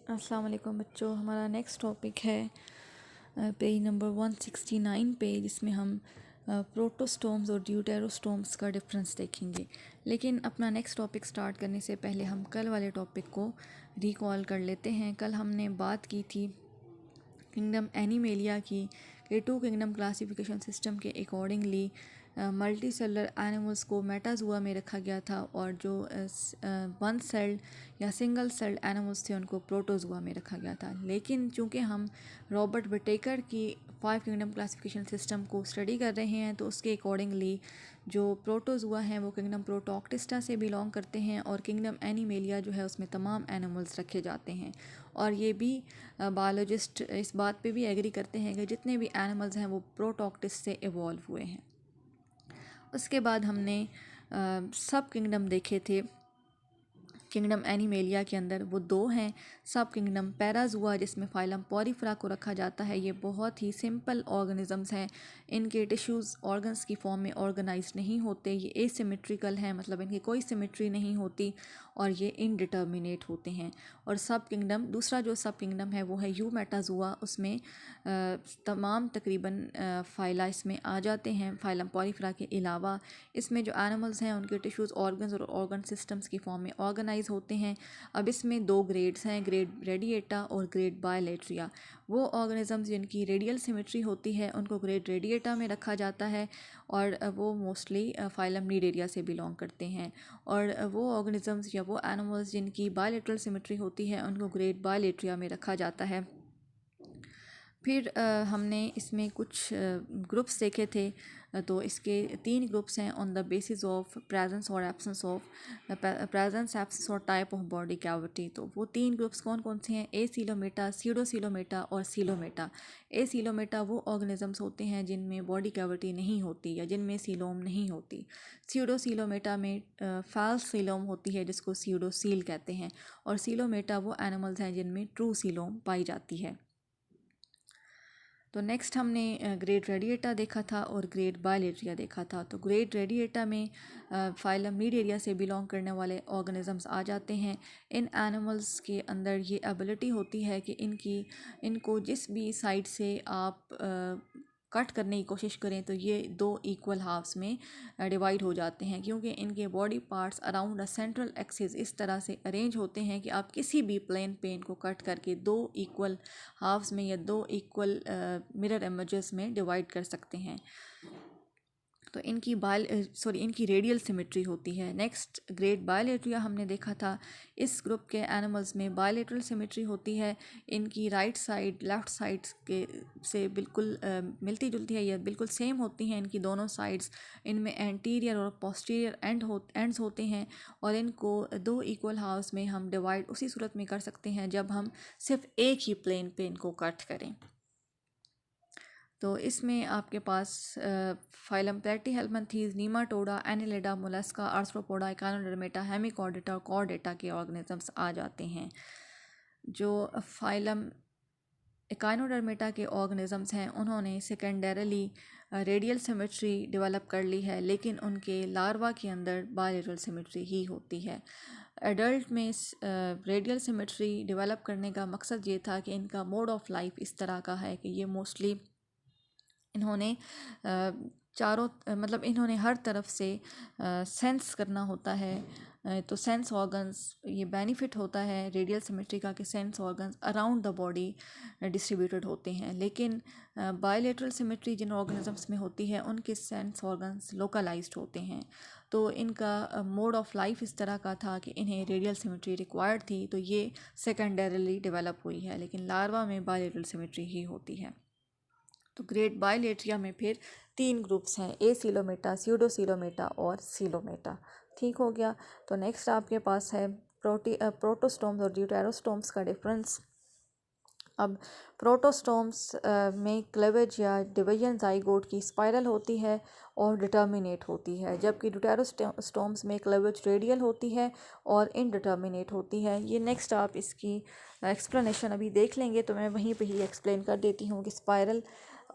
अस्सलाम वालेकुम बच्चों। हमारा नेक्स्ट टॉपिक है पेज नंबर 169 पे, जिसमें हम प्रोटोस्टोम्स और ड्यूटेरोस्टोम्स का डिफरेंस देखेंगे। लेकिन अपना नेक्स्ट टॉपिक स्टार्ट करने से पहले हम कल वाले टॉपिक को रिकॉल कर लेते हैं। कल हमने बात की थी किंगडम एनिमेलिया की कि टू किंगडम क्लासिफिकेशन सिस्टम के अकॉर्डिंगली मल्टी सेलर एनिमल्स को मेटाजुआ में रखा गया था, और जो वन सेल्ड या सिंगल सेल्ड एनिमल्स थे उनको प्रोटोजुआ में रखा गया था। लेकिन चूंकि हम रॉबर्ट विटेकर की 5 किंगडम क्लासिफिकेशन सिस्टम को स्टडी कर रहे हैं, तो उसके अकॉर्डिंगली जो प्रोटोजुआ हैं वो किंगडम प्रोटोक्टिस्टा से बिलोंग करते हैं, और किंगडम एनिमेलिया जो है उसमें तमाम एनिमल्स रखे जाते हैं। और ये भी बायोलॉजिस्ट इस बात पे भी एग्री करते हैं कि जितने भी एनिमल्स हैं वो प्रोटोक्टिस से इवॉल्व हुए हैं। उसके बाद हमने सब किंगडम देखे थे। किंगडम एनिमेलिया के अंदर वो दो हैं। सब किंगडम पैराजुआ, जिसमें फाइलम पॉरीफेरा को रखा जाता है। ये बहुत ही सिंपल ऑर्गेनिजम्स हैं। इनके टिश्यूज़ ऑर्गन्स की फॉर्म में ऑर्गेनाइज नहीं होते। ये एसिमेट्रिकल हैं, मतलब इनकी कोई सिमेट्री नहीं होती, और ये इनडिटर्मिनेट होते हैं। और सब किंगडम, दूसरा जो सब किंगडम है वो है यूमेटाजुआ। उसमें तमाम तकरीबन फाइला इसमें आ जाते हैं फाइलम पॉरीफेरा के अलावा। इसमें जो एनिमल्स हैं उनके टिश्यूज़ ऑर्गन्स और ऑर्गन सिस्टम्स की फॉर्म में ऑर्गेनाइज होते हैं। अब इसमें दो ग्रेड्स हैं, ग्रेड रेडिएटा और ग्रेड बायलेट्रिया। वो ऑर्गेनिजम्स जिनकी रेडियल सिमेट्री होती है उनको ग्रेड रेडिएटा में रखा जाता है, और वो मोस्टली फाइलम नीडेरिया से बिलोंग करते हैं। और वो ऑर्गेनिजम्स या वो एनिमल्स जिनकी बायलेटरल सिमेट्री होती है उनको ग्रेड बायलेट्रिया में रखा जाता है। फिर हमने इसमें कुछ ग्रुप्स देखे थे। तो इसके 3 ग्रुप्स हैं on the basis of presence और एब्सेंस ऑफ एब्सेंस और टाइप ऑफ बॉडी कैविटी। तो वो 3 ग्रुप्स कौन कौन से हैं? एसिलोमेटा, सीडोसिलोमेटा और सीलोमेटा। एसिलोमेटा वो ऑर्गेनिजम्स होते हैं जिनमें बॉडी कैविटी नहीं होती या जिनमें सीलोम नहीं होती। सीडोसिलोमेटा में फॉल्स सीलोम होती है जिसको सीडोसील कहते हैं, और सीलोमेटा वो एनिमल्स हैं जिनमें ट्रू सीलोम पाई जाती है। तो नेक्स्ट हमने ग्रेड रेडिएटा देखा था और ग्रेड बायलेट्रिया देखा था। तो ग्रेड रेडिएटा में फाइलम नीडेरिया से बिलोंग करने वाले ऑर्गेनिजम्स आ जाते हैं। इन एनिमल्स के अंदर ये एबिलिटी होती है कि इनको जिस भी साइड से आप कट करने की कोशिश करें तो ये 2 इक्वल हाफ्स में डिवाइड हो जाते हैं, क्योंकि इनके body parts around a central axis इस तरह से अरेंज होते हैं कि आप किसी भी प्लेन पे इनको कट करके 2 इक्वल हाफ्स में या 2 इक्वल मिरर इमेजेस में डिवाइड कर सकते हैं। तो इनकी रेडियल सिमेट्री होती है। नेक्स्ट ग्रेड बायलेट्रिया हमने देखा था। इस ग्रुप के एनिमल्स में बायलेटरल सिमेट्री होती है। इनकी राइट साइड लेफ़्ट साइड के से बिल्कुल मिलती जुलती है या बिल्कुल सेम होती हैं इनकी दोनों साइड्स। इनमें एंटीरियर और पोस्टीरियर एंड्स होते हैं, और इनको 2 इक्वल हाफ्स में हम डिवाइड उसी सूरत में कर सकते हैं जब हम सिर्फ एक ही प्लेन पे इनको कट करें। तो इसमें आपके पास phylum Platyhelminthes, Nematoda, Annelida, Mollusca, Arthropoda, Echinodermata, Hemichordata और कॉर्डेटा के ऑर्गेनिजम्स आ जाते हैं। जो फाइलम इकानोडर्मेटा के ऑर्गेनिजम्स हैं उन्होंने सेकेंडरली रेडियल सिमेट्री डेवलप कर ली है, लेकिन उनके लार्वा के अंदर बायलेटरल सिमेट्री ही होती है। एडल्ट में रेडियल सिमेट्री डेवलप करने का मकसद ये था कि इनका मोड ऑफ लाइफ इस तरह का है कि ये मोस्टली इन्होंने चारों मतलब इन्होंने हर तरफ से सेंस करना होता है। तो सेंस ऑर्गन्स ये बेनिफिट होता है रेडियल सिमेट्री का कि sense organs around the body distributed होते हैं, लेकिन बायलेटरल सिमेट्री जिन ऑर्गेनिजम्स में होती है उनके सेंस ऑर्गन्स लोकलाइज्ड होते हैं। तो इनका मोड ऑफ लाइफ इस तरह का था कि इन्हें रेडियल सिमेट्री रिक्वायर्ड थी, तो ये सेकेंडरली डेवलप हुई है, लेकिन लार्वा में बायलेटरल सिमेट्री ही होती है। तो ग्रेड बायलेट्रिया में फिर 3 ग्रुप्स हैं, एसिलोमेटा, सीडोसिलोमेटा और सीलोमेटा। ठीक हो गया। तो नेक्स्ट आपके पास है प्रोटोस्टोम्स और ड्यूटेरोस्टोम्स का डिफरेंस। अब प्रोटोस्टोम्स में क्लेवेज या डिवीजन जाइगोट की स्पाइरल होती है और डिटर्मिनेट होती है, जबकि ड्यूटेरोस्टोम्स में क्लेवेज रेडियल होती है और इनडिटर्मिनेट होती है। ये नेक्स्ट आप इसकी एक्सप्लेनेशन अभी देख लेंगे, तो मैं वहीं पे ही एक्सप्लेन कर देती हूँ कि स्पाइरल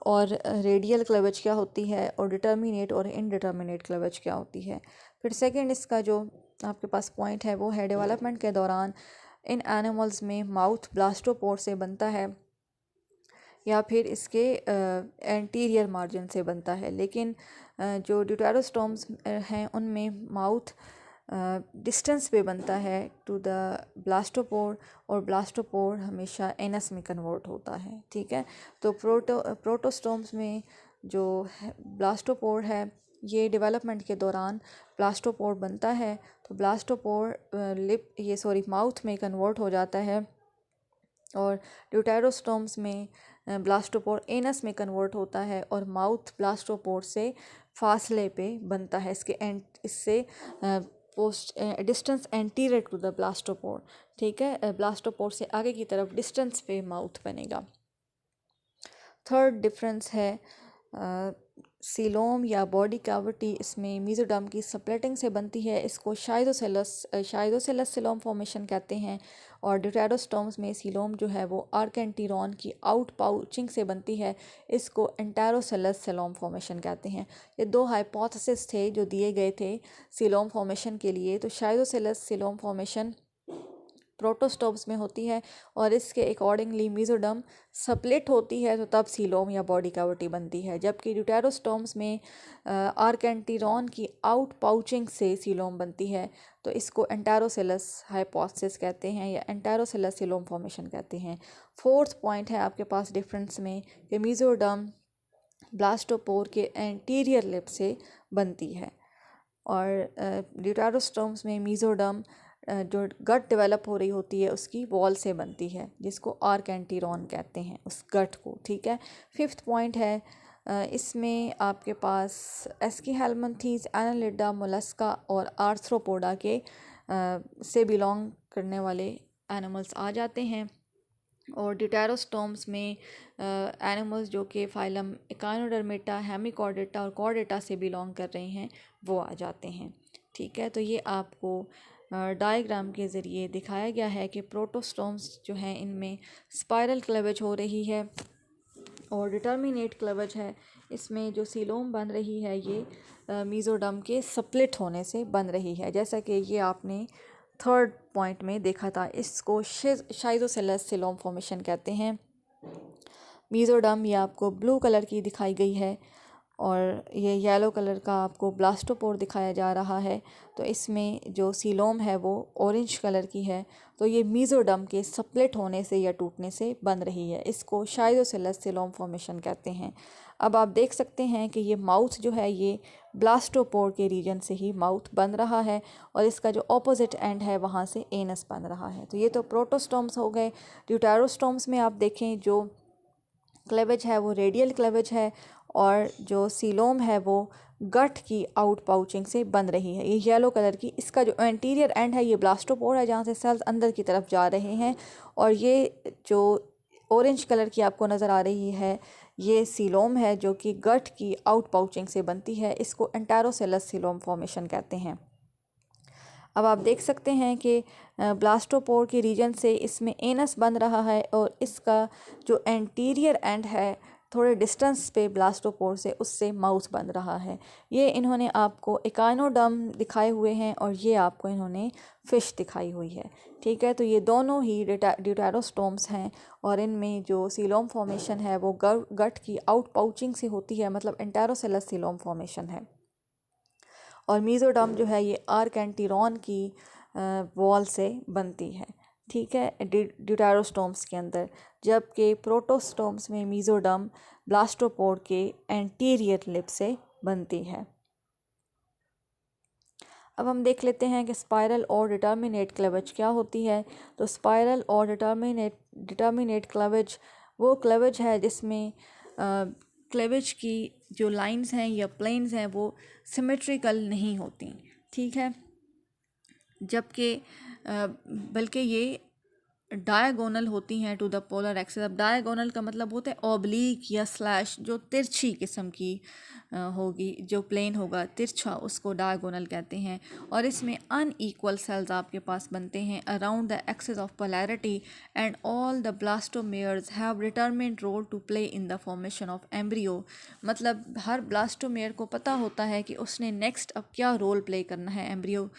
और रेडियल क्लेवेज क्या होती है और डिटर्मिनेट और इनडिटर्मिनेट क्लेवेज क्या होती है। फिर सेकंड इसका जो आपके पास पॉइंट है वो है डेवलपमेंट के दौरान इन एनिमल्स में माउथ ब्लास्टोपोर से बनता है या फिर इसके एंटीरियर मार्जिन से बनता है, लेकिन जो ड्यूटेरोस्टोम्स हैं उनमें माउथ डिस्टेंस पे बनता है टू द ब्लास्टोपोर, और ब्लास्टोपोर हमेशा एनस में कन्वर्ट होता है। ठीक है, तो प्रोटोस्टोम्स में जो ब्लास्टोपोर है ये डेवलपमेंट के दौरान ब्लास्टोपोर बनता है, तो ब्लास्टोपोर माउथ में कन्वर्ट हो जाता है, और ड्यूटेरोस्टोम्स में ब्लास्टोपोर एनस में कन्वर्ट होता है और माउथ ब्लास्टोपोर से फासले पे बनता है, इससे post distance anterior to the blastopore. ठीक है, ब्लास्टोपोर से आगे की तरफ डिस्टेंस पे माउथ बनेगा। थर्ड डिफरेंस है सीलोम या बॉडी कैविटी, इसमें मीजोडर्म की सप्लेटिंग से बनती है, इसको शाइदोसेलस सीलोम फॉर्मेशन कहते हैं, और ड्यूटेरोस्टोम्स में सीलोम जो है वो आर्केंटीरॉन की आउट पाउचिंग से बनती है, इसको एंटेरोसेलस सीलोम फॉर्मेशन कहते हैं। ये दो हाइपोथेसिस थे जो दिए गए थे सीलोम फॉर्मेशन के लिए। तो शाइदोसेलस सीलोम फॉर्मेशन प्रोटोस्टोम्स में होती है और इसके अकॉर्डिंगली मीजोडर्म सप्लिट होती है, तो तब सीलोम या बॉडी कैविटी बनती है, जबकि ड्यूटेरोस्टोम्स में आर्केंटीरॉन की आउट पाउचिंग से सीलोम बनती है, तो इसको एंटेरोसेलस हाइपोथेसिस कहते हैं या एंटेरोसेलस सीलोम फॉर्मेशन कहते हैं। फोर्थ पॉइंट है आपके पास डिफरेंस में कि मीजोडर्म ब्लास्टोपोर के एंटीरियर लिप से बनती है, और ड्यूटेरोस्टोम्स में मीजोडर्म जो गट डेवलप हो रही होती है उसकी वॉल से बनती है, जिसको आर्केंटीरॉन कहते हैं उस गट को। ठीक है, फिफ्थ पॉइंट है इसमें आपके पास एस्कीहेलमिन्थीज, एनालिडा, मोलस्का और आर्थ्रोपोडा के से बिलोंग करने वाले एनिमल्स आ जाते हैं, और ड्यूटेरोस्टोम्स में एनिमल्स जो कि फाइलम इकानोडर्मेटा, हेमिकॉर्डेटा और कॉर्डेटा से बिलोंग कर रहे हैं वो आ जाते हैं। ठीक है, तो ये आपको डायग्राम के ज़रिए दिखाया गया है कि प्रोटोस्टोम्स जो हैं इनमें स्पाइरल क्लेवेज हो रही है और डिटर्मिनेट क्लेवेज है। इसमें जो सीलोम बन रही है ये मीजोडर्म के सप्लिट होने से बन रही है, जैसा कि ये आपने थर्ड पॉइंट में देखा था। इसको शाइदोसेलस सीलोम फॉर्मेशन कहते हैं। मीजोडर्म ये आपको ब्लू कलर की दिखाई गई है और ये येलो कलर का आपको ब्लास्टोपोर दिखाया जा रहा है, तो इसमें जो सीलोम है वो ऑरेंज कलर की है, तो ये मीजोडर्म के सप्लिट होने से या टूटने से बन रही है, इसको शाइदोसेलस सीलोम फॉर्मेशन कहते हैं। अब आप देख सकते हैं कि ये माउथ जो है ये ब्लास्टोपोर के रीजन से ही माउथ बन रहा है और इसका जो ऑपोजिट एंड है वहाँ से एनस बन रहा है। तो ये तो प्रोटोस्टोम्स हो गए। ड्यूटेरोस्टोम्स में आप देखें जो क्लेवेज है वो रेडियल क्लेवेज है और जो सीलोम है वो गट की आउट पाउचिंग से बन रही है, ये येलो कलर की। इसका जो एंटीरियर एंड है ये ब्लास्टोपोर है जहाँ से सेल्स अंदर की तरफ जा रहे हैं, और ये जो ऑरेंज कलर की आपको नज़र आ रही है ये सीलोम है जो कि गट की आउट पाउचिंग से बनती है, इसको एंटेरोसेलस सीलोम फॉर्मेशन कहते हैं। अब आप देख सकते हैं कि ब्लास्टोपोर के रीजन से इसमें एनस बन रहा है और इसका जो एंटीरियर एंड है थोड़े डिस्टेंस पे ब्लास्टोपोर से उससे माउथ बन रहा है। ये इन्होंने आपको इकाइनोडर्म दिखाए हुए हैं और ये आपको इन्होंने फ़िश दिखाई हुई है। ठीक है, तो ये दोनों ही ड्यूटेरोस्टोम्स हैं और इनमें जो सीलोम फॉर्मेशन है वो गट की आउट पाउचिंग से होती है, मतलब एंटेरोसेलस सीलोम फॉर्मेशन है, और मीजोडर्म जो है ये आर्केंटीरॉन की वॉल से बनती है। ठीक है, ड्यूटेरोस्टोम्स के अंदर, जबकि प्रोटोस्टोम्स में मीजोडर्म ब्लास्टोपोर के एंटीरियर लिप से बनती है। अब हम देख लेते हैं कि स्पाइरल और डिटर्मिनेट क्लेवेज क्या होती है। तो स्पाइरल और डिटर्मिनेट क्लेवेज वो क्लेवेज है जिसमें क्लेवेज की जो लाइंस हैं या प्लेन्स हैं वो सिमेट्रिकल नहीं होती। ठीक है, जबकि बल्कि ये डायगोनल होती हैं टू द पोलर एक्सिस। अब डायगोनल का मतलब होता है ऑब्लिक या स्लैश, जो तिरछी किस्म की होगी, जो प्लेन होगा तिरछा उसको डायगोनल कहते हैं, और इसमें अनईक्वल सेल्स आपके पास बनते हैं around the axis of polarity and all the blastomeres have determined role to play in the formation of embryo. मतलब हर ब्लास्टोमेयर को पता होता है कि उसने नेक्स्ट अब क्या रोल प्ले करना है एम्ब्रियो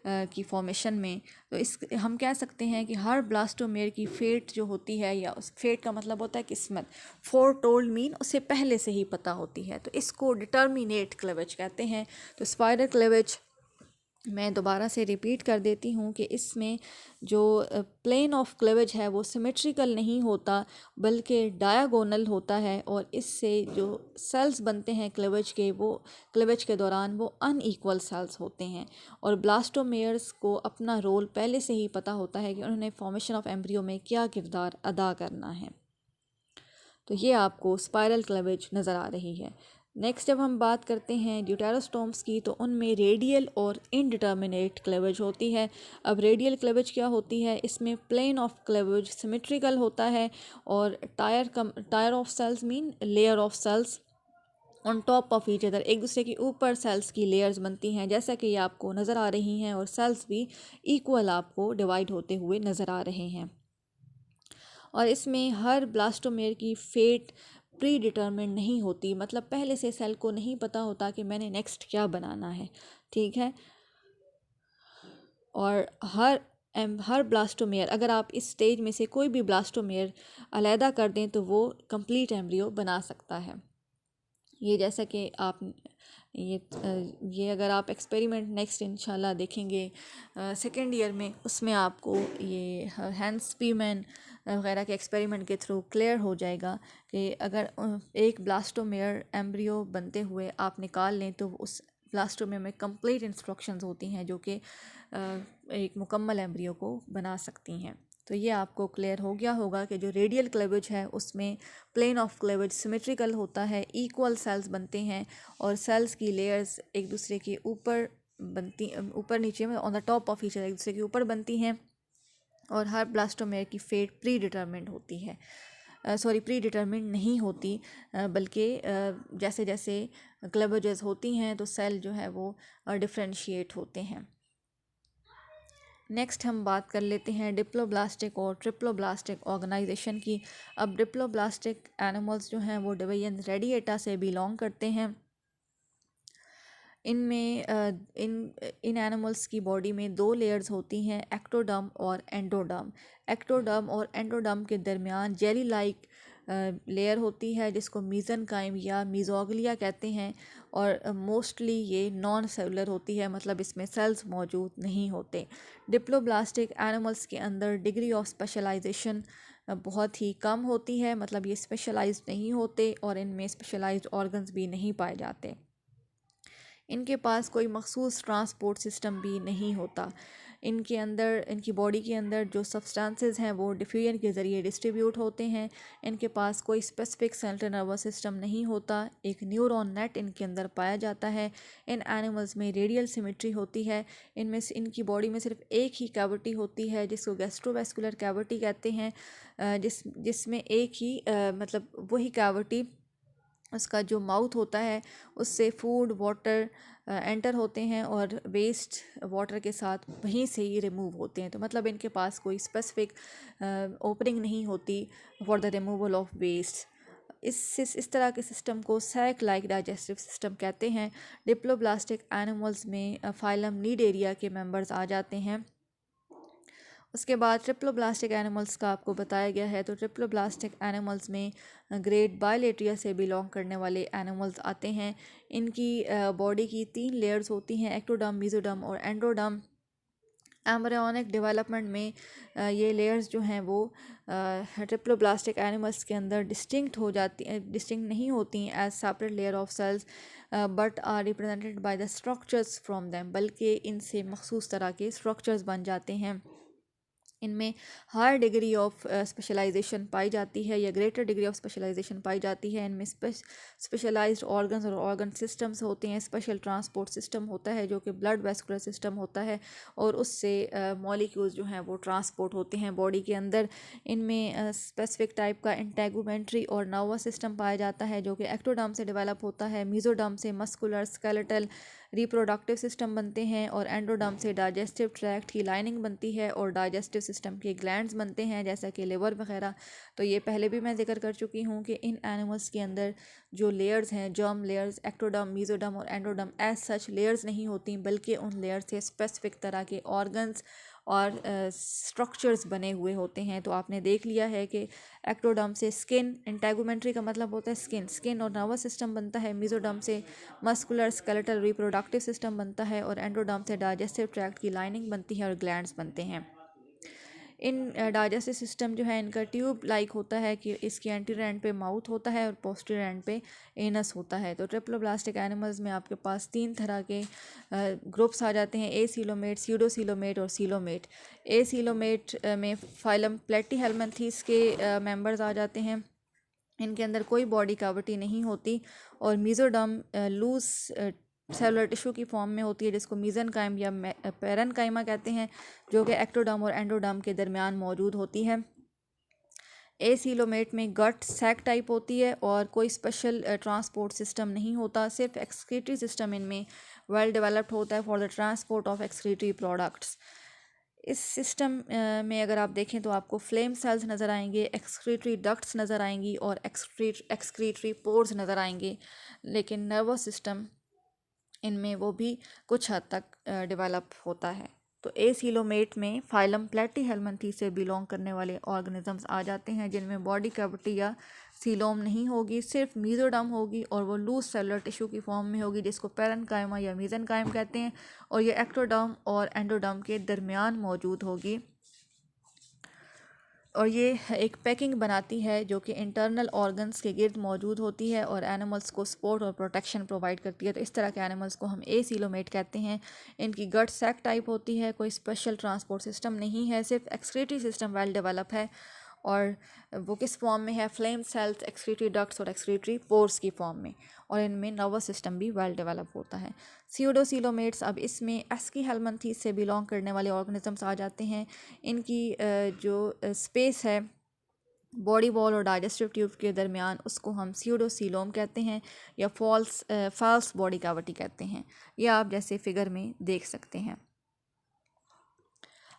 की फॉर्मेशन में। तो इस हम कह सकते हैं कि हर ब्लास्टोमेयर की फेट जो होती है, या उस फेट का मतलब होता है किस्मत, फोर टोल्ड मीन उसे पहले से ही पता होती है, तो इसको डिटर्मिनेट क्लेवेज कहते हैं। तो स्पाइरल क्लेवेज मैं दोबारा से रिपीट कर देती हूँ कि इसमें जो प्लेन ऑफ क्लेवेज है वो सिमेट्रिकल नहीं होता बल्कि डायगोनल होता है, और इससे जो सेल्स बनते हैं क्लेवेज के, वो क्लेवेज के दौरान वो अनईक्वल सेल्स होते हैं। और ब्लास्टोमेयर्स को अपना रोल पहले से ही पता होता है कि उन्होंने फॉर्मेशन ऑफ एम्ब्रियो में क्या किरदार अदा करना है। तो ये आपको स्पाइरल क्लेवेज नज़र आ रही है। नेक्स्ट जब हम बात करते हैं ड्यूटेरोस्टोम्स की, तो उनमें रेडियल और इनडिटर्मिनेट क्लेवेज होती है। अब रेडियल क्लेवेज क्या होती है, इसमें प्लेन ऑफ क्लेवेज सिमेट्रिकल होता है, और tier of cells mean layer of cells on top of each other, एक दूसरे के ऊपर सेल्स की लेयर्स बनती हैं जैसा कि ये आपको नज़र आ रही हैं, और सेल्स भी इक्वल आपको डिवाइड होते हुए नज़र आ रहे हैं। और इसमें हर ब्लास्टोमेयर की फेट प्री डिटर्मिन्ड नहीं होती, मतलब पहले से सेल को नहीं पता होता कि मैंने नेक्स्ट क्या बनाना है, ठीक है। और हर ब्लास्टोमेयर, अगर आप इस स्टेज में से कोई भी ब्लास्टोमेयर अलहदा कर दें तो वो कंप्लीट एम्ब्रियो बना सकता है। ये जैसा कि आप ये अगर आप एक्सपेरिमेंट नेक्स्ट इंशाल्लाह देखेंगे सेकेंड ईयर में, उसमें आपको ये हैंस पीमैन वगैरह के एक्सपेरिमेंट के थ्रू क्लियर हो जाएगा कि अगर एक ब्लास्टोमेयर एम्ब्रियो बनते हुए आप निकाल लें तो उस ब्लास्टोमेयर में कंप्लीट इंस्ट्रक्शंस होती हैं जो कि एक मुकम्मल एम्ब्रियो को बना सकती हैं। तो ये आपको क्लियर हो गया होगा कि जो रेडियल क्लेवेज है उसमें प्लेन ऑफ क्लेवेज सिमेट्रिकल होता है, इक्वल सेल्स बनते हैं, और सेल्स की लेयर्स एक दूसरे के ऊपर नीचे में on the top of each एक दूसरे के ऊपर बनती हैं, और हर ब्लास्टोमेयर की फेट प्री डिटर्मिन्ड होती है, प्री डिटर्मिन्ड नहीं होती, बल्कि जैसे जैसे क्लेवेजेस होती हैं तो सेल जो है वो डिफ्रेंशिएट होते हैं। नेक्स्ट हम बात कर लेते हैं डिप्लोब्लास्टिक और ट्रिप्लोब्लास्टिक ऑर्गेनाइजेशन की। अब डिप्लोब्लास्टिक एनिमल्स जो हैं वो डिवीजन रेडिएटा से बिलोंग करते हैं। इनमें इन एनिमल्स की बॉडी में दो लेयर्स होती हैं, एक्टोडर्म और एंडोडर्म। एक्टोडर्म और एंडोडर्म के दरमियान जेली लाइक लेयर होती है जिसको मीज़नकाइम या मीज़ोग्लिया कहते हैं, और मोस्टली ये नॉन सेलुलर होती है, मतलब इसमें सेल्स मौजूद नहीं होते। डिप्लोब्लास्टिक एनिमल्स के अंदर डिग्री ऑफ स्पेशलाइजेशन बहुत ही कम होती है, मतलब ये स्पेशलाइज्ड नहीं होते, और इनमें स्पेशलाइज्ड ऑर्गन्स भी नहीं पाए जाते। इनके पास कोई मखसूस ट्रांसपोर्ट सिस्टम भी नहीं होता। इनकी बॉडी के अंदर जो सब्सटेंसेस हैं वो डिफ्यूजन के ज़रिए डिस्ट्रीब्यूट होते हैं। इनके पास कोई स्पेसिफिक सेंट्रल नर्वस सिस्टम नहीं होता, एक न्यूरॉन नेट इनके अंदर पाया जाता है। इन एनिमल्स में रेडियल सिमेट्री होती है। इनमें से इनकी बॉडी में सिर्फ एक ही कैविटी होती है जिसको गैस्ट्रोवेस्कुलर कैविटी कहते हैं, जिसमें एक ही मतलब वही कैविटी, उसका जो माउथ होता है उससे फूड वाटर एंटर होते हैं, और वेस्ट वाटर के साथ वहीं से ही रिमूव होते हैं। तो मतलब इनके पास कोई स्पेसिफिक ओपनिंग नहीं होती for the removal of waste. इस तरह के सिस्टम को सैक लाइक डाइजेस्टिव सिस्टम कहते हैं। डिप्लोब्लास्टिक एनिमल्स में फाइलम नीडेरिया के मेंबर्स आ जाते हैं। उसके बाद ट्रिप्लोब्लास्टिक एनिमल्स का आपको बताया गया है। तो ट्रिप्लोब्लास्टिक एनिमल्स में ग्रेट बायलेट्रिया से बिलोंग करने वाले एनिमल्स आते हैं। इनकी बॉडी की 3 लेयर्स होती हैं, एक्टोडर्म, मेसोडर्म और एंडोडर्म। एम्ब्रियोनिक डेवलपमेंट में ये लेयर्स जो हैं वो ट्रिप्लोब्लास्टिक एनिमल्स के अंदर डिस्टिंक्ट नहीं होती as separate layer of cells, but are represented by the structures from them, बल्कि इनसे मखसूस तरह के स्ट्रक्चर्स बन जाते हैं। इनमें हायर डिग्री ऑफ स्पेशलाइजेशन पाई जाती है, या ग्रेटर डिग्री ऑफ स्पेशलाइजेशन पाई जाती है। इनमें स्पेशलाइज्ड ऑर्गन्स और ऑर्गन सिस्टम्स होते हैं। स्पेशल ट्रांसपोर्ट सिस्टम होता है जो कि ब्लड वेस्कुलर सिस्टम होता है, और उससे मॉलिक्यूल्स जो हैं वो ट्रांसपोर्ट होते हैं बॉडी के अंदर। इनमें स्पेसिफिक टाइप का इंटेगुमेंट्री और नर्वस सिस्टम पाया जाता है जो कि एक्टोडर्म से डेवलप होता है, मेसोडर्म से मस्कुलर, स्केलेटल, रिप्रोडक्टिव सिस्टम बनते हैं, और एंडोडर्म से डाइजेस्टिव ट्रैक्ट की लाइनिंग बनती है और डाइजेस्टिव सिस्टम के ग्लैंड्स बनते हैं जैसा कि लिवर वगैरह। तो ये पहले भी मैं जिक्र कर चुकी हूँ कि इन एनिमल्स के अंदर जो लेयर्स हैं, जर्म लेयर्स, एक्टोडर्म, मेसोडर्म और एंडोडर्म, एज सच लेयर्स नहीं होती, बल्कि उन लेयर्स से स्पेसिफिक तरह के ऑर्गन्स और स्ट्रक्चर्स बने हुए होते हैं। तो आपने देख लिया है कि एक्टोडर्म से स्किन, इंटेगुमेंट्री का मतलब होता है स्किन और नर्वस सिस्टम बनता है। मेसोडर्म से मस्कुलर स्केलेटल रिप्रोडक्टिव सिस्टम बनता है, और एंडोडर्म से डाइजेस्टिव ट्रैक्ट की लाइनिंग बनती है और ग्लैंड्स बनते हैं। इन डाइजेस्टिव सिस्टम जो है इनका ट्यूब लाइक होता है कि इसके एंटीरियर एंड पे माउथ होता है और पोस्टीरियर एंड पे एनस होता है। तो ट्रिप्लोब्लास्टिक एनिमल्स में आपके पास 3 तरह के ग्रुप्स आ जाते हैं, एसीलोमेट, स्यूडोसीलोमेट और सीलोमेट। एसीलोमेट में फाइलम प्लेटीहेल्मिन्थीस के मेंबर्स आ जाते हैं। इनके अंदर कोई बॉडी कैविटी नहीं होती, और मेसोडर्म लूज सेलुलर टिश्यू की फॉर्म में होती है, जिसको मीजनकाइम या पेरेनकाइमा कहते हैं, जो कि एक्टोडर्म और एंडोडर्म के दरमियान मौजूद होती है। एसीलोमेट में गट सैक टाइप होती है और कोई स्पेशल ट्रांसपोर्ट सिस्टम नहीं होता, सिर्फ एक्सक्रीटरी सिस्टम इनमें वेल डेवलप्ड होता है for the transport of excretory products. इस सिस्टम में अगर आप देखें तो आपको फ्लेम सेल्स नज़र आएंगे, एक्सक्रीटरी डक्ट्स नज़र आएंगी और एक्सक्रीटरी पोर्स नज़र आएंगे, लेकिन नर्वस सिस्टम इनमें वो भी कुछ हद तक डेवलप होता है। तो एसीलोमेट में फाइलम प्लेटीहेल्मिन्थी से बिलोंग करने वाले ऑर्गेनिजम्स आ जाते हैं, जिनमें बॉडी कैविटी या सीलोम नहीं होगी, सिर्फ मेसोडर्म होगी और वो लूज सेलुलर टिश्यू की फॉर्म में होगी, जिसको पेरेनकाइमा या मेसेनकाइम कहते हैं, और ये एक्टोडर्म और एंडोडर्म के दरमियान मौजूद होगी। और ये एक पैकिंग बनाती है जो कि इंटरनल ऑर्गन्स के गिर्द मौजूद होती है और एनिमल्स को सपोर्ट और प्रोटेक्शन प्रोवाइड करती है। तो इस तरह के एनिमल्स को हम एसीलोमेट कहते हैं। इनकी गट सैक टाइप होती है, कोई स्पेशल ट्रांसपोर्ट सिस्टम नहीं है, सिर्फ एक्सक्रीटरी सिस्टम वेल डेवलप है, और वो किस फॉर्म में है, फ्लेम सेल्स, एक्सक्रीटरी डक्ट्स और एक्सक्रीटरी पोर्स की फॉर्म में, और इनमें नर्वस सिस्टम भी वेल डेवलप होता है। स्यूडोसीलोमेट्स, अब इसमें एस्कीहेल्मिन्थीस से बिलोंग करने वाले ऑर्गेनिजम्स आ जाते हैं। इनकी जो स्पेस है बॉडी वॉल और डाइजेस्टिव ट्यूब के दरमियान, उसको हम स्यूडोसीलोम कहते हैं या फॉल्स बॉडी कैविटी कहते हैं। यह आप जैसे फिगर में देख सकते हैं।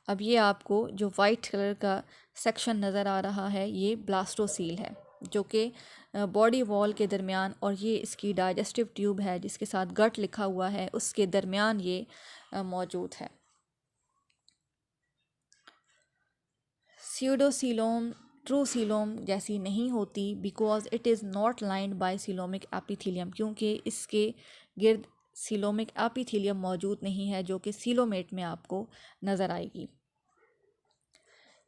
अब ये आपको जो वाइट कलर का सेक्शन नज़र आ रहा है, ये ब्लास्टोसील है, जो कि बॉडी वॉल के दरमियान, और ये इसकी डाइजेस्टिव ट्यूब है जिसके साथ गट लिखा हुआ है, उसके दरमियान ये मौजूद है। स्यूडोसीलोम ट्रू सीलोम जैसी नहीं होती, because it is not lined by coelomic epithelium, क्योंकि इसके गिर्द सीलोमिक एपिथेलियम मौजूद नहीं है, जो कि सीलोमेट में आपको नज़र आएगी।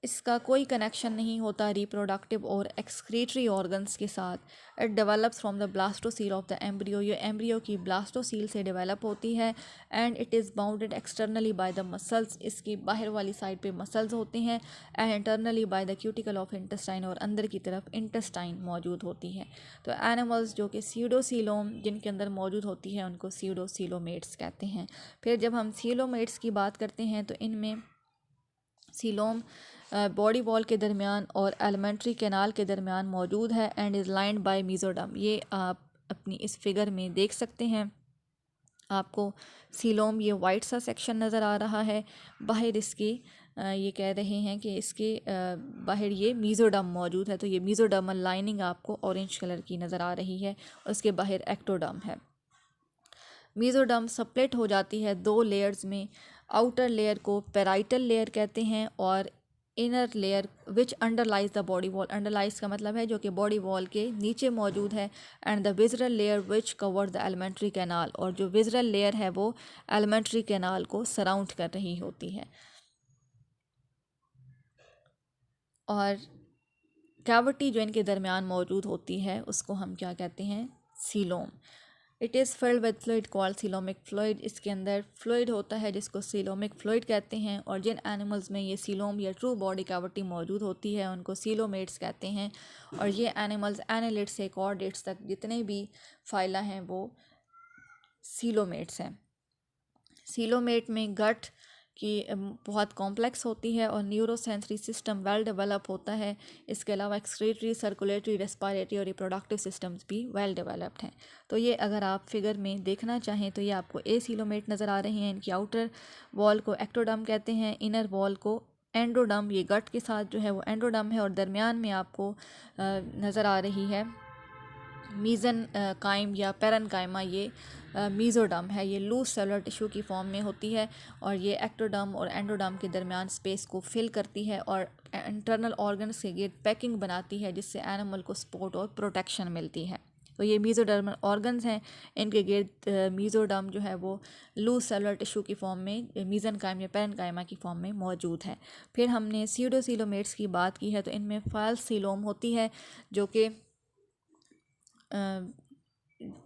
इसका कोई कनेक्शन नहीं होता रिप्रोडक्टिव और एक्सक्रीटरी ऑर्गन्स के साथ। It develops from the blastocoel of the embryo, ये एम्ब्रियो की ब्लास्टोसील से डेवलप होती है। And it is bounded externally by the muscles, इसकी बाहर वाली साइड पे मसल्स होते हैं, and internally by the cuticle of intestine, और अंदर की तरफ इंटेस्टाइन मौजूद होती है। तो एनिमल्स जो कि स्यूडोसीलोम जिनके अंदर मौजूद होती है उनको स्यूडोसीलोमेट्स कहते हैं। फिर जब हम सीलोमेट्स की बात करते हैं तो इनमें सीलोम बॉडी वॉल के दरमियान और एलिमेंट्री कैनाल के दरमियान मौजूद है, and is lined by mesoderm. ये आप अपनी इस फिगर में देख सकते हैं। आपको सीलोम ये वाइट सा सेक्शन नज़र आ रहा है, बाहर इसकी ये कह रहे हैं कि इसके बाहर ये मेसोडर्म मौजूद है, तो ये मेसोडर्मल लाइनिंग आपको ऑरेंज कलर की नज़र आ रही है, और उसके बाहर एक्टोडर्म है। मेसोडर्म स्प्लिट हो जाती है 2 लेयर्स में। आउटर लेयर को पेराइटल लेयर कहते हैं, और inner layer which underlies the body wall, underlies का मतलब है जो कि बॉडी वॉल के नीचे मौजूद है, and the visceral layer which cover the alimentary canal, और जो विजरल लेयर है वो एलिमेंट्री कैनाल को सराउंड कर रही होती है। और कैविटी जो इनके दरमियान मौजूद होती है उसको हम क्या कहते हैं, coelom. It is filled with fluid called coelomic fluid, इसके अंदर फ्लूइड होता है जिसको सीलोमिक फ्लूइड कहते हैं, और जिन एनिमल्स में ये सीलोम या ट्रू बॉडी कैविटी मौजूद होती है उनको सीलोमेट्स कहते हैं। और ये एनिमल्स एनालिड्स से कॉर्डेट्स तक जितने भी फाइला हैं वो सीलोमेट्स हैं। सीलोमेट में गट कि बहुत कॉम्प्लेक्स होती है और न्यूरोसेंसरी सिस्टम वेल डेवलप होता है। इसके अलावा एक्सक्रीटरी, सर्कुलेटरी, रेस्पिरेटरी और रिप्रोडक्टिव सिस्टम्स भी वेल डेवलप्ड हैं। तो ये अगर आप फिगर में देखना चाहें तो ये आपको ए सीलोमेट नज़र आ रहे हैं। इनकी आउटर वॉल को एक्टोडर्म कहते हैं, इनर वॉल को एंडोडर्म, ये गट के साथ जो है वो एंडोडर्म है, और दरमियान में आपको नज़र आ रही है मीज़न काइम या पेरेन्काइमा, ये मीज़ोडर्म है। ये लूज सेलुलर टिश्यू की फॉर्म में होती है और ये एक्टोडर्म और एंडोडर्म के दरमियान स्पेस को फिल करती है और इंटरनल ऑर्गन्स के गिर्द पैकिंग बनाती है, जिससे एनिमल को सपोर्ट और प्रोटेक्शन मिलती है। तो ये मीज़ोडर्मल ऑर्गन्स हैं, इनके गिर्द मीज़ोडर्म जो है वो लूज सेलुलर टिश्यू की फॉर्म में, मीज़नकाइम या पेरेन्काइमा की फॉर्म में मौजूद है। फिर हमने स्यूडोसीलोमेट्स की बात की है, तो इनमें फाल्स सीलोम होती है जो कि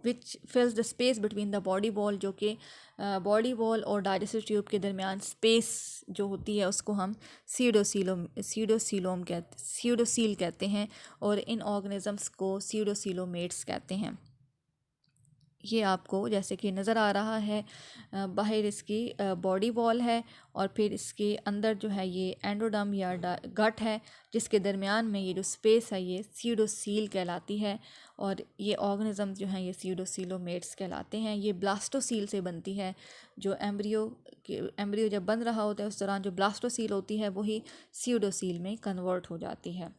which fills the space between the body wall, जो कि बॉडी वॉल और डाइजेस्टिव ट्यूब के दरमियान स्पेस जो होती है उसको हम स्यूडोसील कहते हैं, और इन ऑर्गेनिजम्स को स्यूडोसीलोमेट्स कहते हैं। ये आपको जैसे कि नज़र आ रहा है, बाहर इसकी बॉडी वॉल है और फिर इसके अंदर जो है ये एंडोडर्म या गट है, जिसके दरमियान में ये जो स्पेस है ये स्यूडोसील कहलाती है, और ये ऑर्गेनिज्म जो हैं ये स्यूडोसीलोमेट्स कहलाते हैं। ये ब्लास्टोसील से बनती है। जो एम्ब्रियो जब बन रहा होता है उस दौरान जो ब्लास्टोसील होती है वही स्यूडोसील में कन्वर्ट हो जाती है।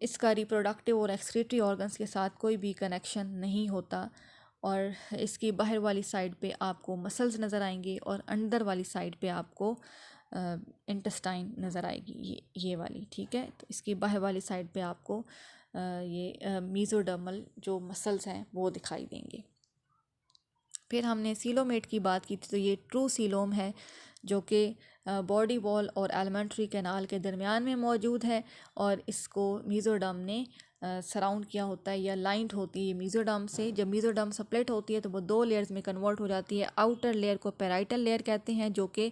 इसका रिप्रोडक्टिव और एक्सक्रीटरी ऑर्गन्स के साथ कोई भी कनेक्शन नहीं होता, और इसकी बाहर वाली साइड पे आपको मसल्स नज़र आएंगे और अंदर वाली साइड पे आपको इंटेस्टाइन नज़र आएगी, ये वाली, ठीक है। तो इसकी बाहर वाली साइड पे आपको ये मीज़ोडर्मल जो मसल्स हैं वो दिखाई देंगे। फिर हमने सीलोमेट की बात की थी, तो ये ट्रू सीलोम है जो कि बॉडी वॉल और एलिमेंट्री कैनाल के दरमियान में मौजूद है, और इसको मीज़ोडर्म ने सराउंड किया होता है या लाइंड होती है मीज़ोडर्म से। जब मीज़ोडर्म स्प्लिट होती है तो वो 2 लेयर्स में कन्वर्ट हो जाती है। आउटर लेयर को पेराइटल लेयर कहते हैं, जो कि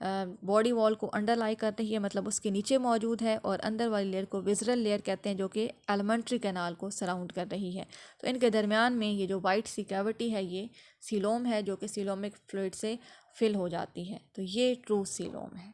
बॉडी वॉल को अंडरलाई कर रही है, मतलब उसके नीचे मौजूद है, और अंदर वाली लेयर को विज़रल लेयर कहते हैं, जो कि एलिमेंट्री कैनाल को सराउंड कर रही है। तो इनके दरमियान में ये जो वाइट सी कैविटी है ये सीलोम है, जो कि सीलोमिक फ्लूइड से फिल हो जाती है। तो ये ट्रू सीलोम है।